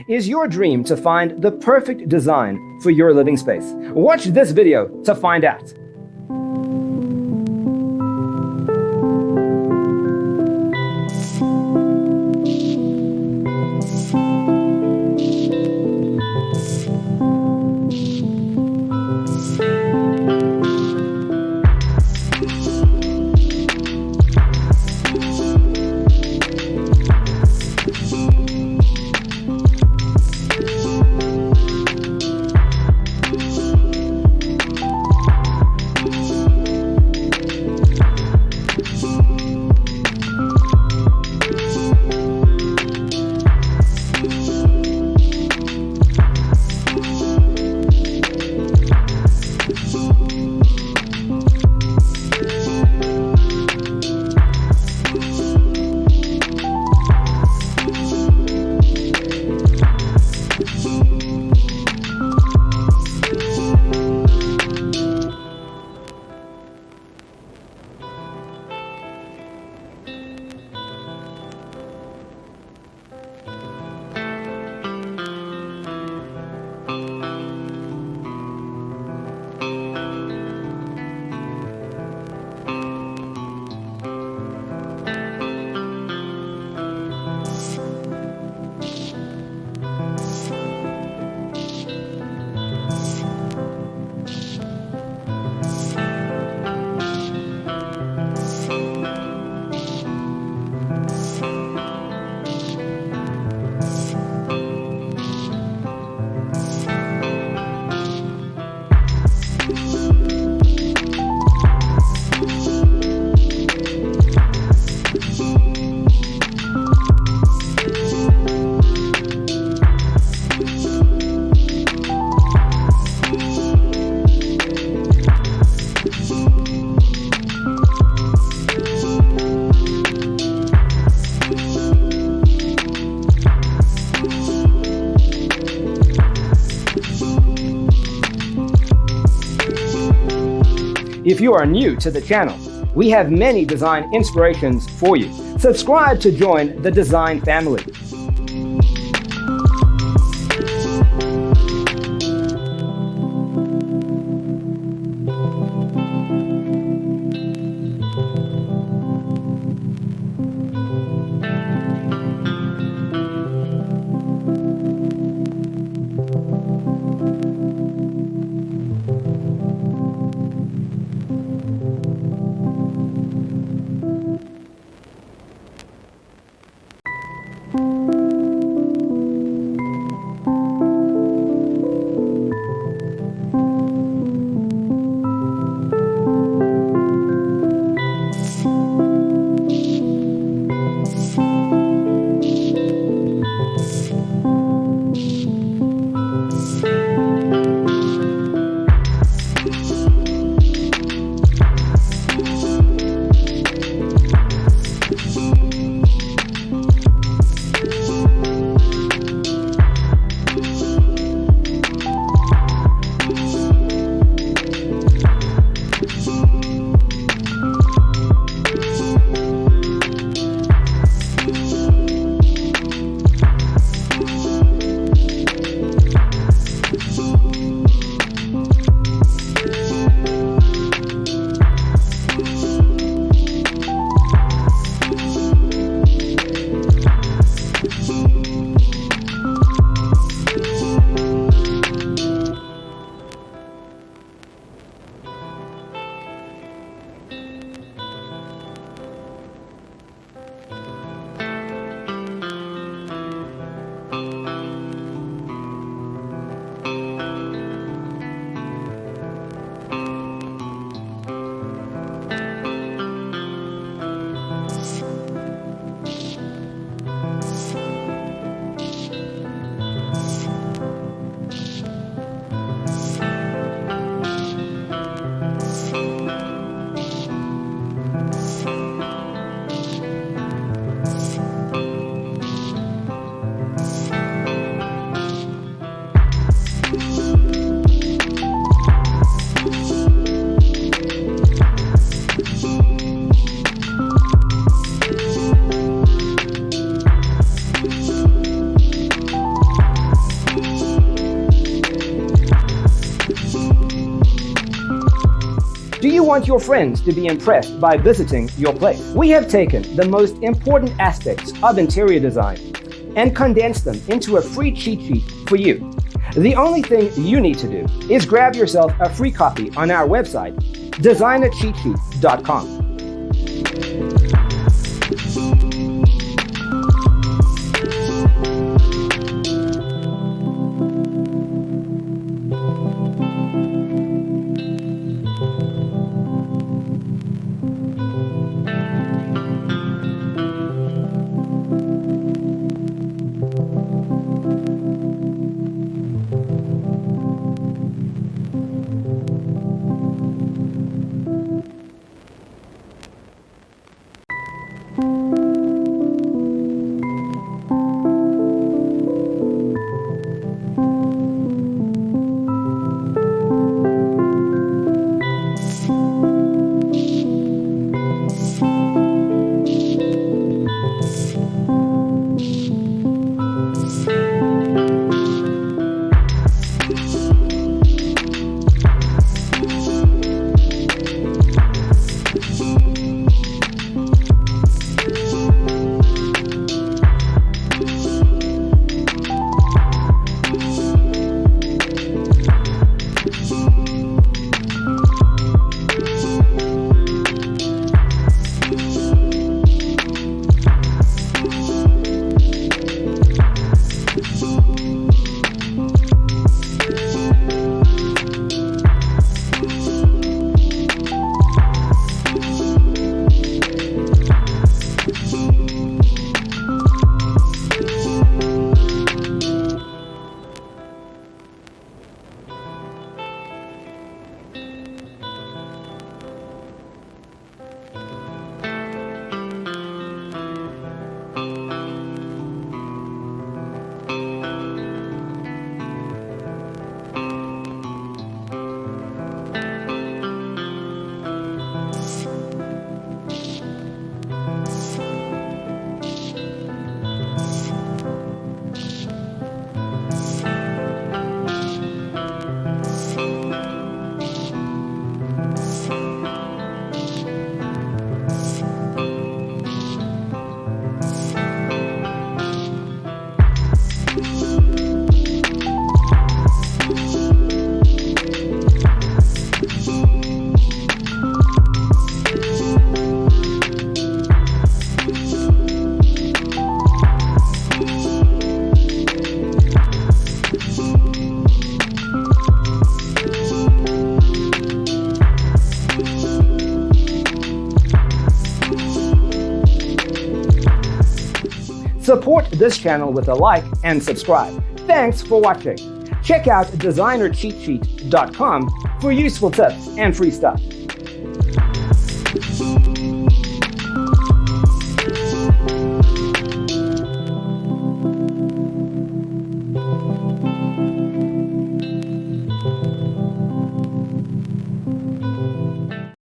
Is your dream to find the perfect design for your living space? Watch this video to find out. If you are new to the channel, we have many design inspirations for you. Subscribe to join the design family. want your friends to be impressed by visiting your place. We have taken the most important aspects of interior design and condensed them into a free cheat sheet for you. The only thing you need to do is grab yourself a free copy on our website, designercheatsheet.com. Support this channel with a like and subscribe. Thanks for watching. Check out designercheatsheet.com for useful tips and free stuff.